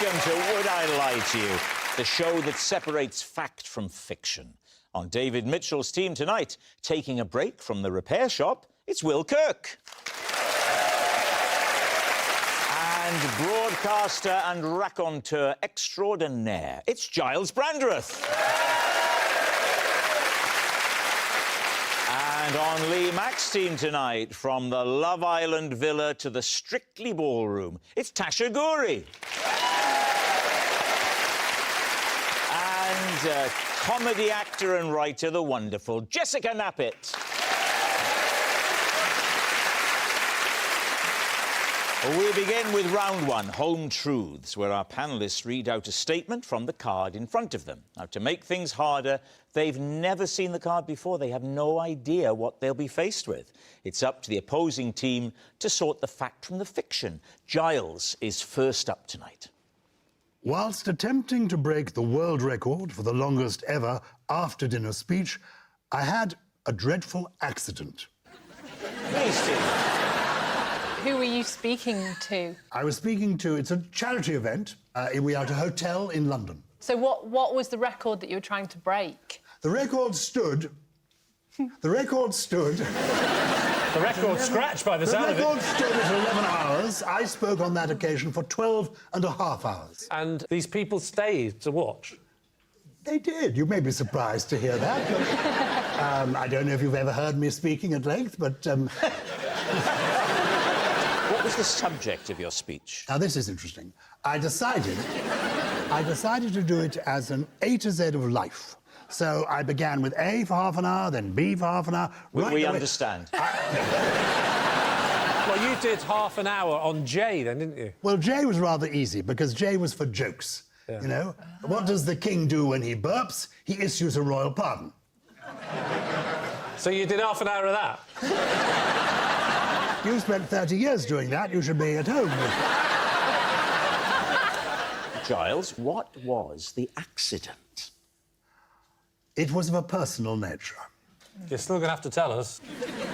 Welcome to Would I Lie to You, the show that separates fact from fiction. On David Mitchell's team tonight, taking a break from the repair shop, it's Will Kirk. And broadcaster and raconteur extraordinaire, it's Gyles Brandreth. And on Lee Mack's team tonight, from the Love Island villa to the Strictly ballroom, it's Tasha Ghouri. And comedy actor and writer, the wonderful Jessica Knappett. We begin with round one, Home Truths, where our panellists read out a statement from the card in front of them. Now, to make things harder, they've never seen the card before. They have no idea what they'll be faced with. It's up to the opposing team to sort the fact from the fiction. Gyles is first up tonight. Whilst attempting to break the world record for the longest ever after-dinner speech, I had a dreadful accident. Please, Steve. Who were you speaking to? I was speaking to... It's a charity event. We are at a hotel in London. So what was the record that you were trying to break? The record stood... The record stood... The record scratched by the sound of it. The record stood at 11 hours. I spoke on that occasion for 12 and a half hours. And these people stayed to watch? They did. You may be surprised to hear that. But, I don't know if you've ever heard me speaking at length, but... What was the subject of your speech? Now, this is interesting. I decided to do it as an A to Z of life. So I began with A for half an hour, then B for half an hour. We understand. Well, you did half an hour on J then, didn't you? Well, J was rather easy, because J was for jokes, you know? What does the king do when he burps? He issues a royal pardon. So you did half an hour of that? You spent 30 years doing that. You should be at home. Gyles, what was the accident? It was of a personal nature. You're still going to have to tell us.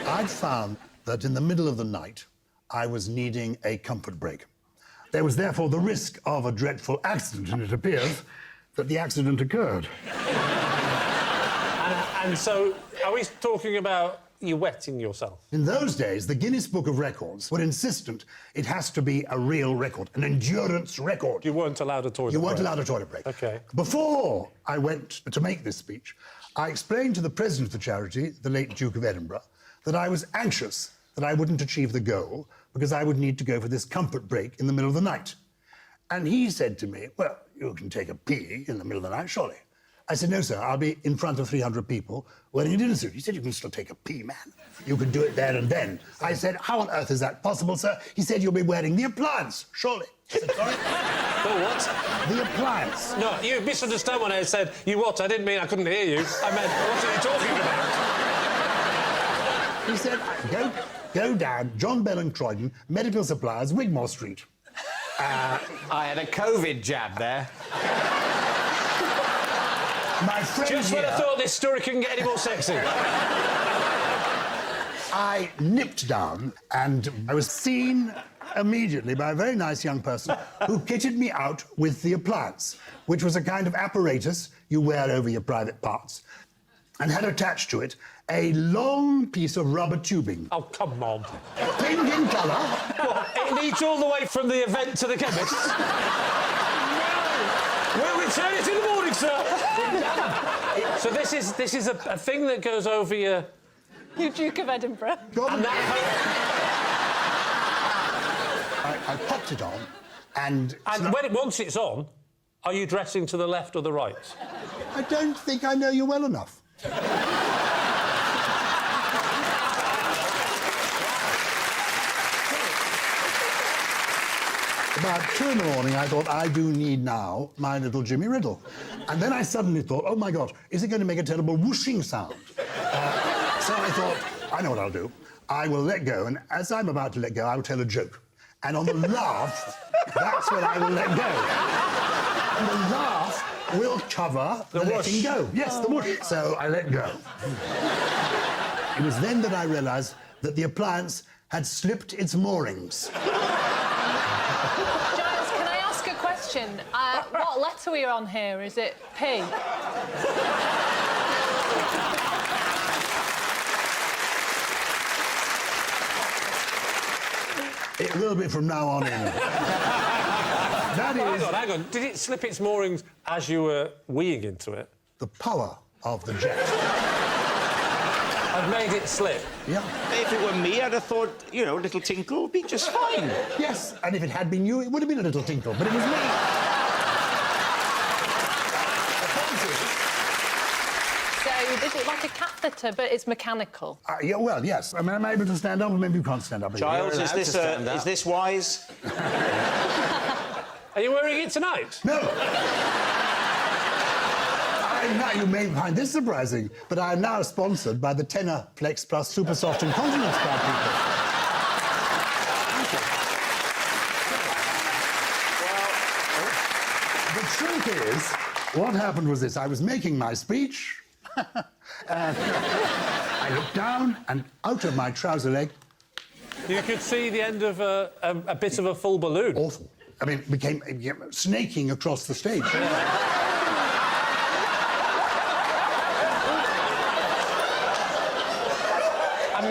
I'd found that in the middle of the night, I was needing a comfort break. There was therefore the risk of a dreadful accident, and it appears that the accident occurred. And so, are we talking about you wetting yourself? In those days, the Guinness Book of Records were insistent it has to be a real record, an endurance record. You weren't allowed a toilet break? You weren't allowed a toilet break. OK. Before I went to make this speech, I explained to the president of the charity, the late Duke of Edinburgh, that I was anxious that I wouldn't achieve the goal because I would need to go for this comfort break in the middle of the night. And he said to me, well, you can take a pee in the middle of the night, surely. I said, no, sir, I'll be in front of 300 people wearing a dinner suit. He said, you can still take a pee, man. You can do it there and then. I said, how on earth is that possible, sir? He said, you'll be wearing the appliance, surely. I said, sorry? The what? The appliance. No, you misunderstood when I said, you what? I didn't mean I couldn't hear you. I meant, what are you talking about? He said, go down, John Bell and Croydon, Medical Supplies, Wigmore Street. I had a COVID jab there. My friend Just when I thought this story couldn't get any more sexy. I nipped down and I was seen immediately by a very nice young person who kitted me out with the appliance, which was a kind of apparatus you wear over your private parts, and had attached to it a long piece of rubber tubing. Oh, come on. Pink in colour. What, it leads all the way from the event to the chemist? No! We'll return it in the morning, sir. So this is a thing that goes over your... You Duke of Edinburgh. And that... I popped it on, and once it's on, are you dressing to the left or the right? I don't think I know you well enough. About 2 in the morning, I thought, I do need now my little Jimmy Riddle. And then I suddenly thought, oh, my God, is it going to make a terrible whooshing sound? So I thought, I know what I'll do. I will let go, and as I'm about to let go, I will tell a joke. And on the laugh, that's when I will let go. And the laugh will cover the letting go. Yes, the whoosh. So I let go. It was then that I realised that the appliance had slipped its moorings. Gyles, can I ask a question? question. What letter are we on here? Is it P? It will be from now on in. That is Hang on. Did it slip its moorings as you were weeing into it? the power of the jet. I've made it slip. Yeah. If it were me, I'd have thought, you know, a little tinkle would be just fine. Yes, and if it had been you, it would have been a little tinkle, but it was me. So, is it like a catheter, but it's mechanical? Yeah, well, yes. I mean, I'm able to stand up, or maybe you can't stand up. Gyles, allowed to stand up. is this wise? Are you wearing it tonight? No. Now, you may find this surprising, but I'm now sponsored by the Tenor Flex Plus Super Soft Incontinence Pad people. The truth is, what happened was this. I was making my speech, and I looked down, and out of my trouser leg... You could see the end of a bit of a full balloon. Awful. I mean, it became snaking across the stage. And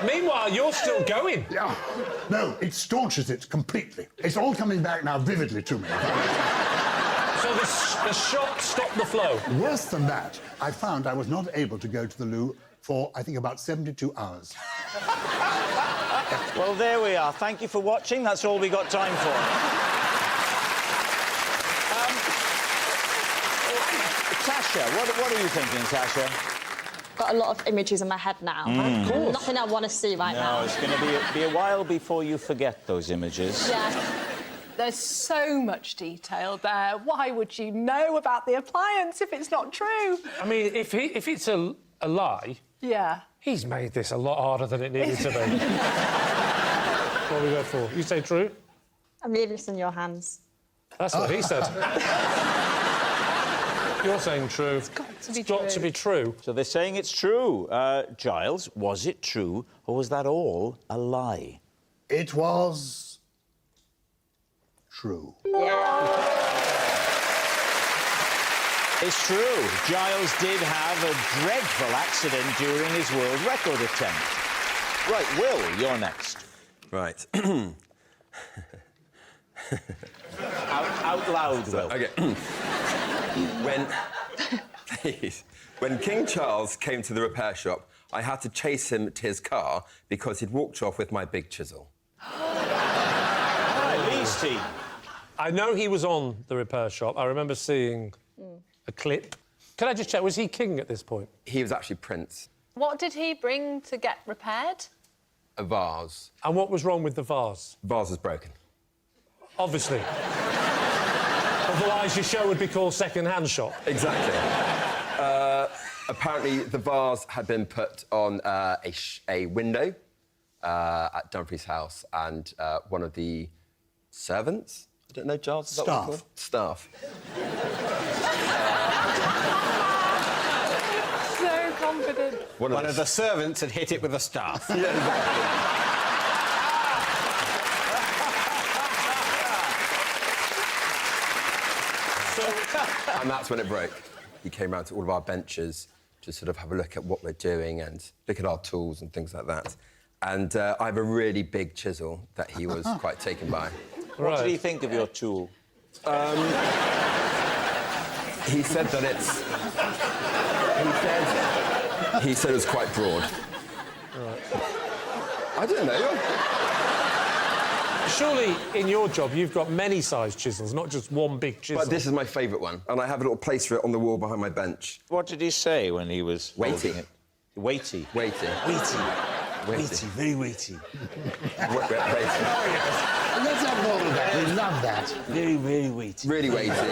meanwhile, you're still going. Yeah. No, it staunches it completely. It's all coming back now vividly to me. So the shot stopped the flow. Worse than that, I found I was not able to go to the loo for, I think, about 72 hours. Well, there we are. Thank you for watching. That's all we got time for. Tasha, what are you thinking, Tasha? Got a lot of images in my head now. Of course. Nothing I want to see right now. No, it's going to be a while before you forget those images. Yeah. There's so much detail there. Why would you know about the appliance if it's not true? I mean, if it's a lie, Yeah. he's made this a lot harder than it needed to be. What do we go for? You say true? I'm leaving this in your hands. That's what he said. You're saying true. It's got to be It's got true. to be true. So they're saying it's true. Gyles, was it true, or was that all a lie? It was... true. It's true. Gyles did have a dreadful accident during his world record attempt. Right, Will, you're next. Right. Out loud, Will. Okay. When King Charles came to the repair shop, I had to chase him to his car because he'd walked off with my big chisel. Right, Lee's team. I know he was on the repair shop. I remember seeing a clip. Can I just check, was he king at this point? He was actually Prince. What did he bring to get repaired? A vase. And what was wrong with the vase? Vase was broken. Obviously. Otherwise, your show would be called Second-Hand Shop. Exactly. Apparently, the vase had been put on a window at Dumfries House, and one of the servants, I don't know, Giles, is that what they're called? Staff. So confident. One of the servants had hit it with a staff. Yeah, exactly. And that's when it broke. He came round to all of our benches to sort of have a look at what we're doing and look at our tools and things like that. And I have a really big chisel that he was quite taken by. What did he think of your tool? He said that he said it was quite broad. Right. I don't know. Surely, in your job, you've got many sized chisels, not just one big chisel. But this is my favourite one, and I have a little place for it on the wall behind my bench. What did he say when he was Weighty. holding it? Weighty. Weighty. Weighty. Weighty. Very weighty. Weighty. Let's have more of that. We love that. Very, very weighty. Really weighty.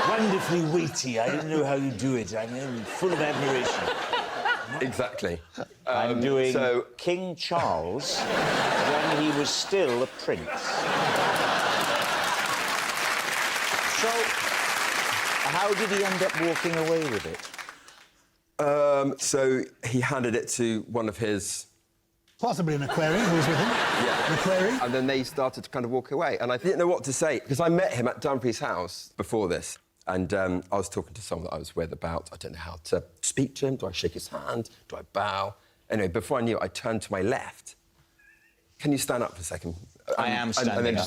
Wonderfully weighty. I don't know how you do it. I'm full of admiration. Exactly. I'm doing so- King Charles when he was still a prince. So, how did he end up walking away with it? So he handed it to one of his Possibly an equerry who was with him. Yeah. An equerry. And then they started to kind of walk away. And I didn't know what to say, because I met him at Dumfries house before this. And I was talking to someone that I was with about, I don't know how to speak to him. Do I shake his hand? Do I bow? Anyway, before I knew it, I turned to my left. Can you stand up for a second? I am standing up.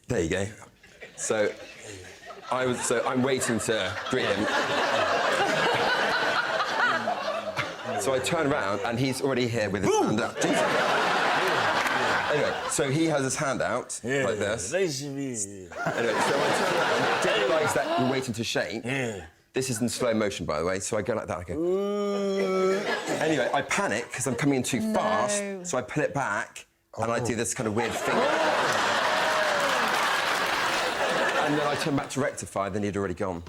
There you go. So I'm waiting to greet him. So I turn around and he's already here with his hand up. Anyway, so he has his hand out like this. Anyway, so I turn around, didn't realise that we're waiting to shake. This is in slow motion, by the way, so I go like that, I go... Anyway, I panic, because I'm coming in too fast, so I pull it back, and I do this kind of weird thing. And then I turn back to rectify, then he'd already gone.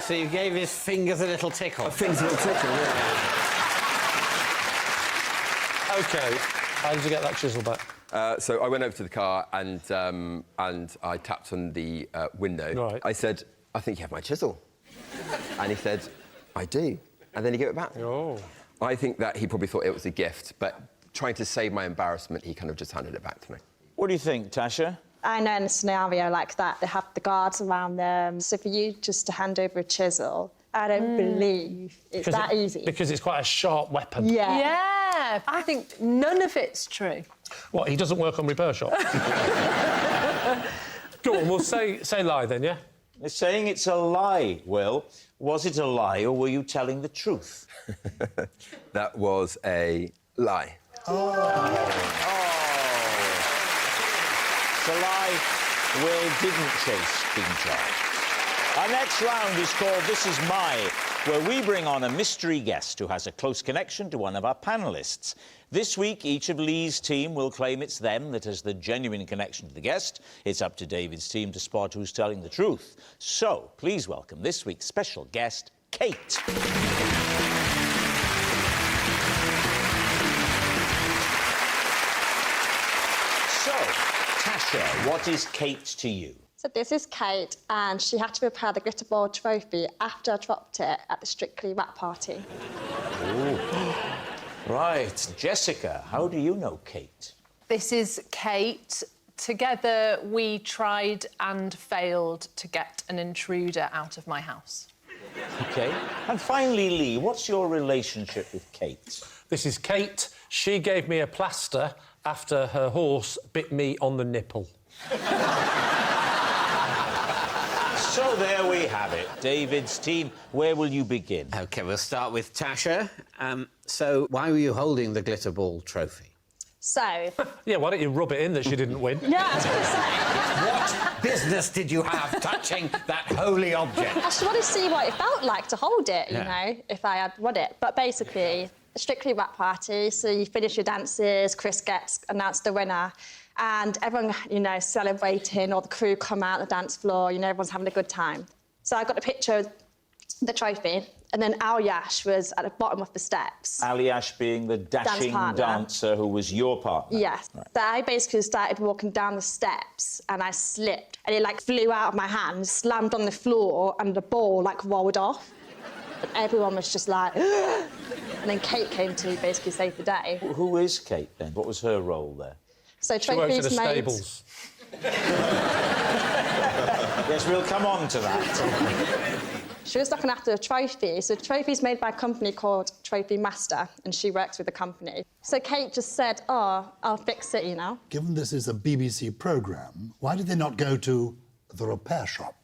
So you gave his fingers a little tickle. A finger's a little tickle, yeah. OK, how did you get that chisel back? So I went over to the car, and I tapped on the window. Right. I said, I think you have my chisel. And he said, I do. And then he gave it back. Oh. I think that he probably thought it was a gift, but trying to save my embarrassment, he kind of just handed it back to me. What do you think, Tasha? I know in a scenario like that, they have the guards around them. So for you just to hand over a chisel, I don't believe it's that easy. Because it's quite a sharp weapon. Yeah. Yeah, I think none of it's true. What, he doesn't work on repair shop? Go on, well, say lie then, yeah? They're saying it's a lie, Will. Was it a lie, or were you telling the truth? That was a lie. It's a lie. Will didn't chase being charged. Our next round is called This Is My, where we bring on a mystery guest who has a close connection to one of our panellists. This week, each of Lee's team will claim it's them that has the genuine connection to the guest. It's up to David's team to spot who's telling the truth. So, please welcome this week's special guest, Kate. So, Tasha, what is Kate to you? So this is Kate, and she had to repair the glitter ball trophy after I dropped it at the Strictly Rap party. Right. Jessica, how do you know Kate? This is Kate. Together, we tried and failed to get an intruder out of my house. OK. And finally, Lee, what's your relationship with Kate? This is Kate. She gave me a plaster after her horse bit me on the nipple. So there we have it. David's team, where will you begin? OK, we'll start with Tasha. So why were you holding the glitter ball trophy? So... Yeah, why don't you rub it in that she didn't win? yeah, I was going to say. What business did you have touching that holy object? I just want to see what it felt like to hold it, you know, if I had won it. But basically, Strictly Rap party, so you finish your dances, Chris gets announced the winner, and everyone, you know, celebrating, all the crew come out on the dance floor, you know, everyone's having a good time. So I got a picture of the trophy, and then Al Yash was at the bottom of the steps. Aliash being the dashing dancer who was your partner. Yes. Right. So I basically started walking down the steps, and I slipped, and it, like, flew out of my hand, slammed on the floor, and the ball, like, rolled off. And everyone was just like... And then Kate came to basically save the day. Who is Kate, then? What was her role there? So She worked in the trophies made... stables. Yes, we'll come on to that. She was looking after a trophy. So the trophy's made by a company called Trophy Master, and she works with the company. So Kate just said, oh, I'll fix it, you know. Given this is a BBC programme, why did they not go to the repair shop?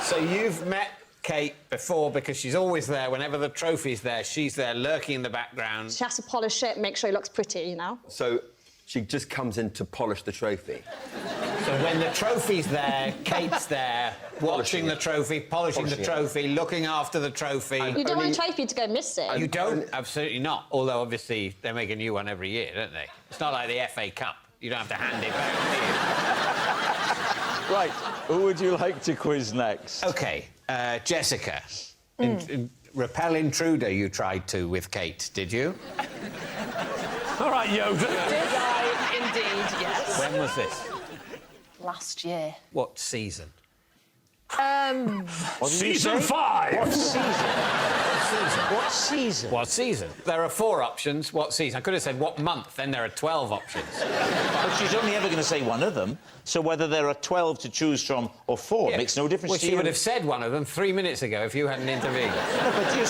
So you've met Kate before because she's always there. Whenever the trophy's there, she's there lurking in the background. She has to polish it, make sure it looks pretty, you know. So she just comes in to polish the trophy. So when the trophy's there, Kate's there, watching the trophy, polishing the trophy, looking after the trophy. You don't want a trophy to go missing. You don't? Absolutely not. Although, obviously, they make a new one every year, don't they? It's not like the FA Cup. You don't have to hand it back, do you? Right, who would you like to quiz next? OK, Jessica. Repel intruder you tried to with Kate, did you? All right, Yoda. Did I? Indeed, yes. When was this? Last year. What season? What did you Season say? 5! What season? What season? What season? There are 4 options. What season? I could have said what month, then there are 12 options. But she's only ever going to say one of them, so whether there are 12 to choose from or 4 makes no difference Well, to she you. would have said one of them 3 minutes ago if you hadn't intervened. No, but you're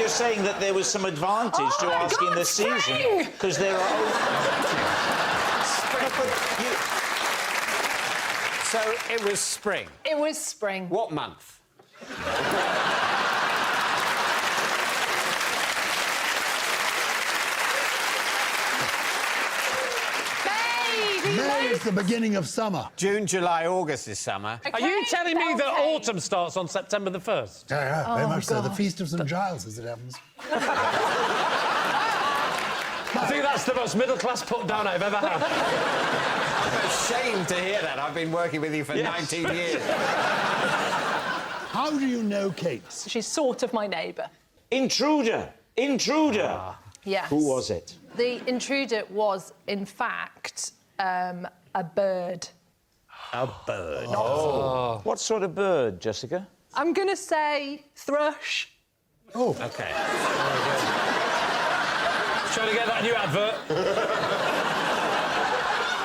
saying that there was some advantage to asking the season because there are. No, but So it was spring. It was spring. What month? May is the beginning of summer. June, July, August is summer. Are you telling me that Okay. autumn starts on September the 1st? Yeah, very much so. The God. Feast of St Giles, as it happens. I think that's the most middle-class put-down I've ever had. I'm ashamed to hear that. I've been working with you for 19 years. How do you know Kate? She's sort of my neighbour. intruder. Yes. Who was it? The intruder was, in fact, a bird. A bird. What sort of bird, Jessica? I'm going to say thrush. Oh, OK. Trying to get that new advert.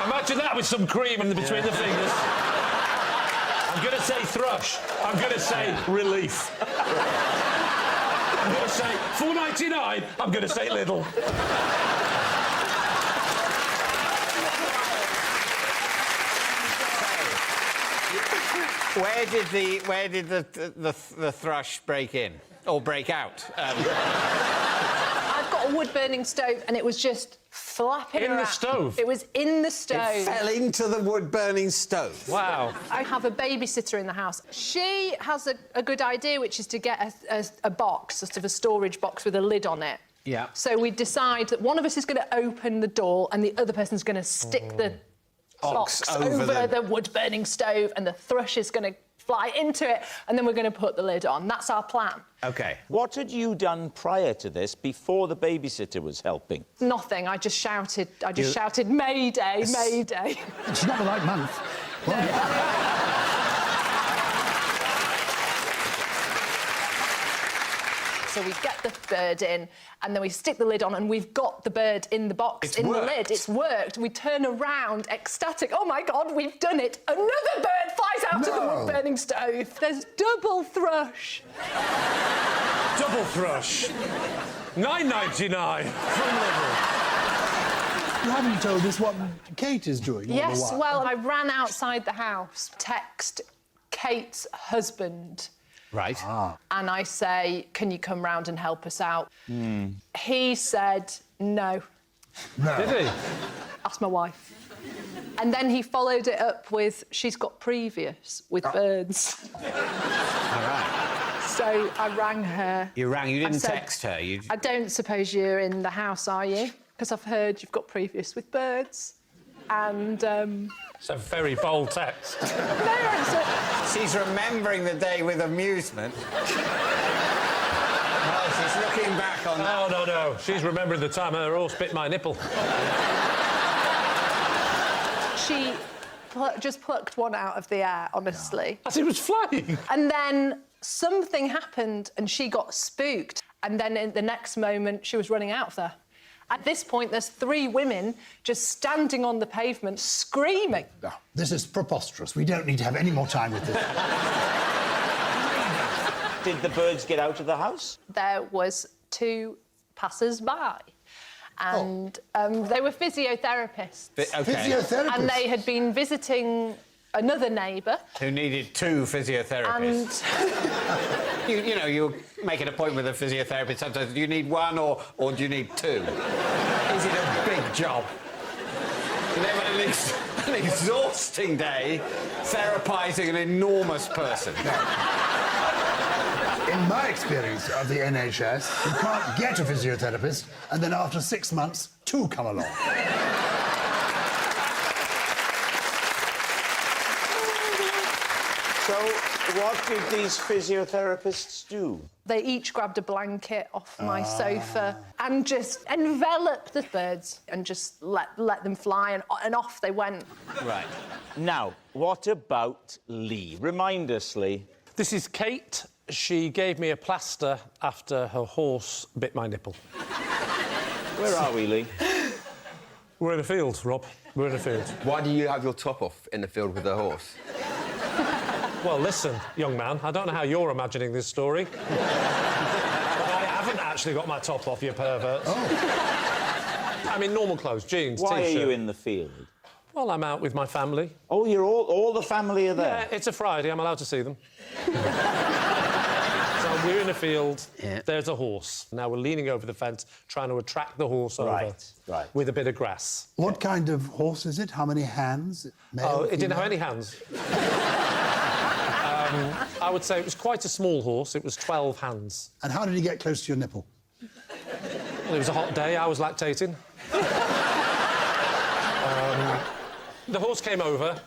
Imagine that with some cream in between the fingers. I'm going to say thrush. I'm going to say relief. I'm going to say $4.99. I'm going to say little. Where did the thrush break in or break out? I've got a wood-burning stove, and it was just flapping In the around. stove? It was in the stove. It fell into the wood-burning stove. Wow. I have a babysitter in the house. She has a good idea, which is to get a box, sort of a storage box with a lid on it. Yeah. So we decide that one of us is going to open the door and the other person's going to stick the box over the wood-burning stove, and the thrush is going to fly into it, and then we're going to put the lid on. That's our plan. OK. What had you done prior to this, before the babysitter was helping? Nothing. I just shouted. Shouted, Mayday, Mayday. it's not the right month. So we get the bird in, and then we stick the lid on, and we've got the bird in the box, the lid. It's worked. We turn around, ecstatic. Oh, my God, we've done it. Another bird flies out of the wood-burning stove. There's double thrush. Double thrush. $9.99 from Lidl. You haven't told us what Kate is doing all the Yes, while. well, I ran outside the house, text Kate's husband. Right. And I say, can you come round and help us out? He said, no. Did he? Ask my wife. And then he followed it up with, she's got previous with birds. All right. So I rang her. You rang. You I didn't said, text her. You. I don't suppose you're in the house, are you? Because I've heard you've got previous with birds. And, It's a very bold text. She's remembering the day with amusement. Oh, she's looking back on that. No. She's remembering the time her horse bit my nipple. she just plucked one out of the air, honestly. As it was flying. And then something happened and she got spooked. And then in the next moment, she was running out of there. At this point, there's 3 women just standing on the pavement screaming. No, this is preposterous. We don't need to have any more time with this. Did the birds get out of the house? There was 2 passers-by. And they were physiotherapists. OK. Physiotherapist. And they had been visiting another neighbour. Who needed 2 physiotherapists. And You know, you make an appointment with a physiotherapist sometimes. Do you need 1 or do you need 2? Is it a big job? And then an exhausting day therapising an enormous person. In my experience of the NHS, you can't get a physiotherapist, and then after 6 months, 2 come along. So, what did these physiotherapists do? they each grabbed a blanket off my sofa and just enveloped the birds and just let them fly, and off they went. Right. Now, what about Lee? Remind us, Lee. This is Kate. She gave me a plaster after her horse bit my nipple. Where are we, Lee? We're in a field, Rob. We're in a field. Why do you have your top off in the field with the horse? Well, listen, young man, I don't know how you're imagining this story. But I haven't actually got my top off, you perverts. Oh. I'm in normal clothes, jeans, Why T-shirt. are you in the field? Well, I'm out with my family. Oh, you're all the family are there? Yeah, it's a Friday, I'm allowed to see them. So we're in a field, there's a horse. Now we're leaning over the fence, trying to attract the horse over with a bit of grass. What kind of horse is it? How many hands? Male, Oh, it didn't female? have any hands. I would say it was quite a small horse. It was 12 hands. And how did he get close to your nipple? Well, it was a hot day. I was lactating. The horse came over,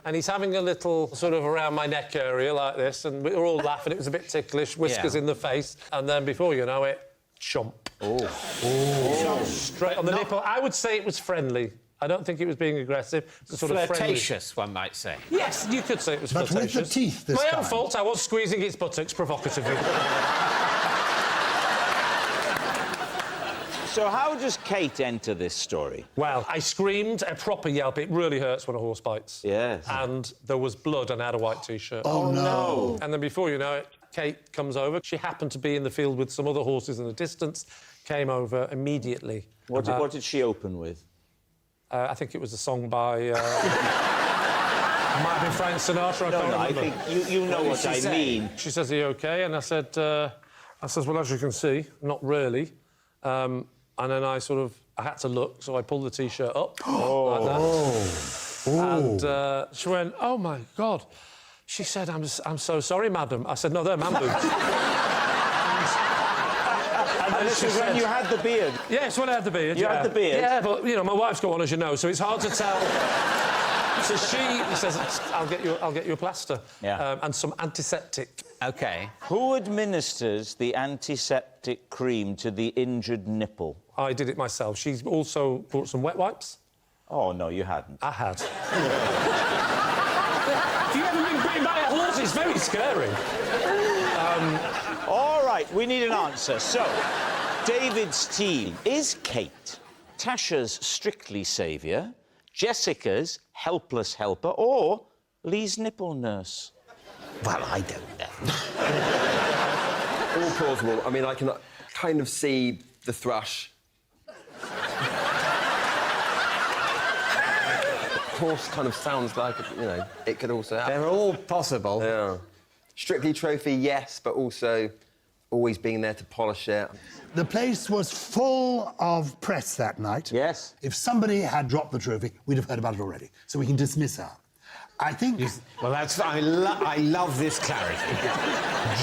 and he's having a little sort of around my neck area like this, and we were all laughing. It was a bit ticklish, whiskers in the face, and then before you know it, chomp. Oh. Straight on the nipple. I would say it was friendly. I don't think it was being aggressive. It was sort of Flirtatious, one might say. Yes, you could say it was But flirtatious. with the teeth this My time. own fault. I was squeezing its buttocks provocatively. So how does Kate enter this story? Well, I screamed a proper yelp. It really hurts when a horse bites. Yes. And there was blood and I had a white T-shirt. Oh, no. And then before you know it, Kate comes over. She happened to be in the field with some other horses in the distance, came over immediately. What did she open with? I think it was a song by... it might have been Frank Sinatra, I can't remember. I think you know what I mean. She says, are you OK? And I said, well, as you can see, not really. And then I had to look, so I pulled the T-shirt up like that. And she went, oh, my God. She said, I'm so sorry, madam. I said, no, they're man boobs. And this is when you had the beard? Yes, when I had the beard, You had the beard? Yeah, but, you know, my wife's got one, as you know, so it's hard to tell. So she says, I'll get you a plaster. Yeah. And some antiseptic. OK. Who administers the antiseptic cream to the injured nipple? I did it myself. She's also brought some wet wipes. Oh, no, you hadn't. I had. If you ever been bitten by a horse, it's very scary. All right, we need an answer. So, David's team. Is Kate Tasha's strictly saviour, Jessica's helpless helper, or Lee's nipple nurse? Well, I don't know. All plausible. I mean, I can kind of see the thrush. Horse kind of sounds like, you know, it could also happen. They're all possible. Yeah. Strictly trophy, yes, but also always being there to polish it. The place was full of press that night. Yes. If somebody had dropped the trophy, we'd have heard about it already. So we can dismiss her. I think Well, that's... I love this clarity.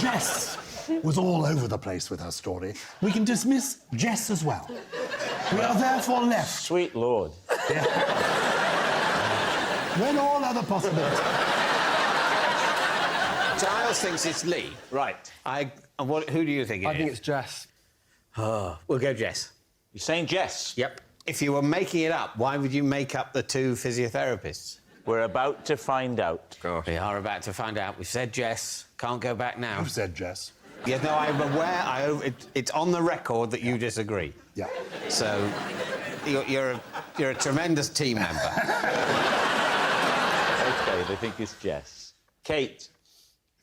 Jess was all over the place with her story. We can dismiss Jess as well. We are therefore left Sweet Lord. when all other possibilities... Gyles thinks it's Lee. Right. Who do you think it is? I think it's Jess. Oh, we'll go Jess. You're saying Jess? Yep. If you were making it up, why would you make up the two physiotherapists? We're about to find out. Gosh. We are about to find out. We've said Jess. Can't go back now. You've said Jess. Yes, no, I'm aware. It's on the record that you disagree. Yeah. So you're a tremendous team member. OK, they think it's Jess. Kate,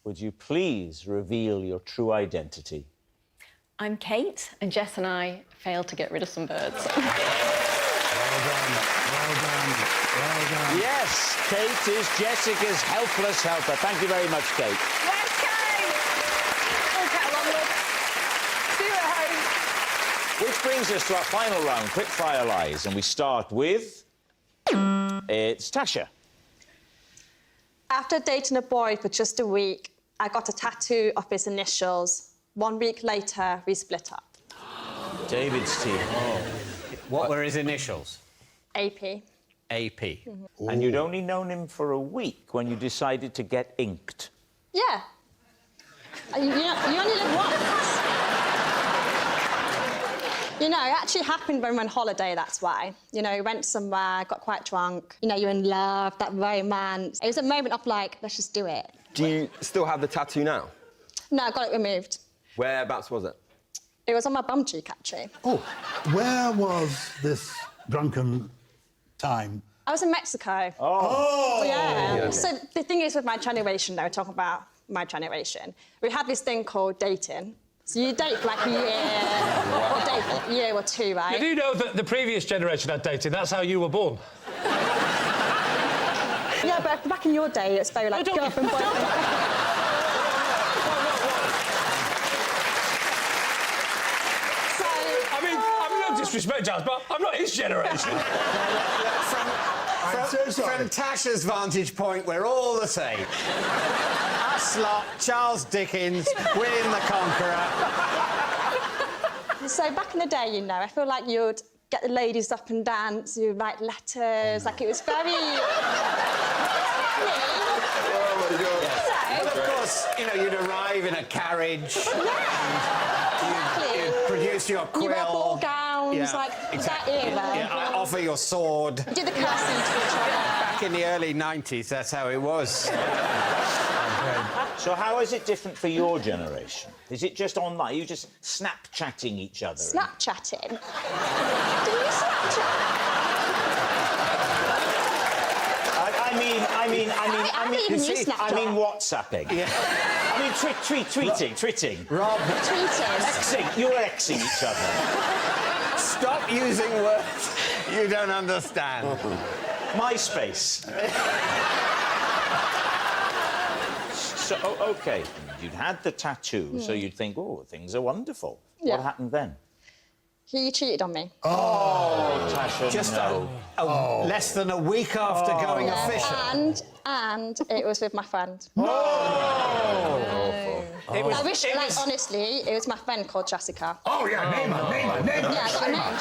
would you please reveal your true identity? I'm Kate, and Jess and I failed to get rid of some birds. Well done. Well done. Well done. Yes, Kate is Jessica's helpless helper. Thank you very much, Kate. Yes, Kate! OK, long See you at home. Which brings us to our final round, quick-fire lies, and we start with... It's Tasha. After dating a boy for just a week, I got a tattoo of his initials. 1 week later, we split up. David's team. Oh. What were his initials? AP. AP. And you'd only known him for a week when you decided to get inked. Yeah. You only live once. You know, it actually happened when we went on holiday, that's why. You know, we went somewhere, got quite drunk. You know, you're in love, that romance. It was a moment of, like, let's just do it. Do you still have the tattoo now? No, I got it removed. Whereabouts was it? It was on my bum cheek, actually. Oh, where was this drunken time? I was in Mexico. Oh! Yeah. So the thing is with my generation, though, talking about my generation, we have this thing called dating. So you date for like a year, or date for a year or two, right? You do know that the previous generation had dating. That's how you were born. Yeah, but back in your day, it's very like girlfriend, boyfriend. I mean, no disrespect, Gyles, but I'm not his generation. I'm so sorry. From Tasha's vantage point, we're all the same. Us lot, Charles Dickens, William the Conqueror. So back in the day, you know, I feel like you'd get the ladies up and dance, you'd write letters, like it was very... Oh, my God. Well, of course, you know, you'd arrive in a carriage. Exactly. You'd produce your quill. You wear ball gowns, like exactly. that era. Yeah, I offer your sword. You do the curtsy to each other. Back in the early 90s, that's how it was. So how is it different for your generation? Is it just online? Are you just Snapchatting each other? Snapchatting? Do you Snapchat? I mean, even use Snapchat. I mean WhatsApping. Yeah. I mean tweeting. Rob, Tweeting. Xing. You're Xing each other. stop using words you don't understand. MySpace. So, OK, you'd had the tattoo, so you'd think, oh, things are wonderful. Yeah. What happened then? He cheated on me. Oh, Tasha, Just no. less than a week after going official. And it was with my friend. It was, I wish, honestly, it was my friend called Jessica. Oh, yeah, name her. Yeah, I got a name,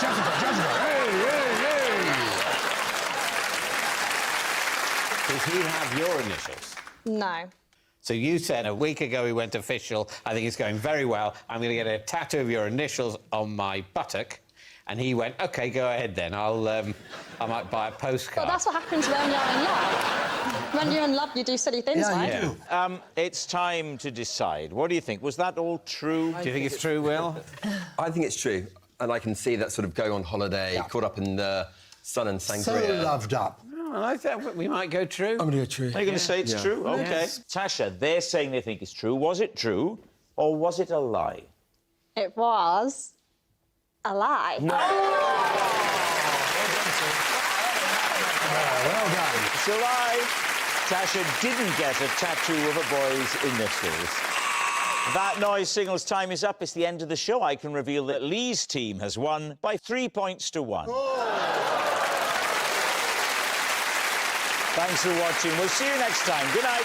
Jessica. Hey. Did he have your initials? No. So you said a week ago he went official. I think it's going very well. I'm going to get a tattoo of your initials on my buttock. And he went, OK, go ahead then. I might buy a postcard. Well, that's what happens when you're in love. When you're in love, you do silly things, right? Yeah. You do. It's time to decide. What do you think? Was that all true? Do you think it's true, Will? I think it's true. And I can see that sort of going on holiday, caught up in the sun and So sangria. loved up. I thought we might go true. I'm going to go true. Are you going to say it's true? OK. Yes. Tasha, they're saying they think it's true. Was it true or was it a lie? It was a lie. No. Well done. It's a lie. Tasha didn't get a tattoo of a boy's initials. That noise signals time is up. It's the end of the show. I can reveal that Lee's team has won by 3 points to 1. Thanks for watching. We'll see you next time. Good night.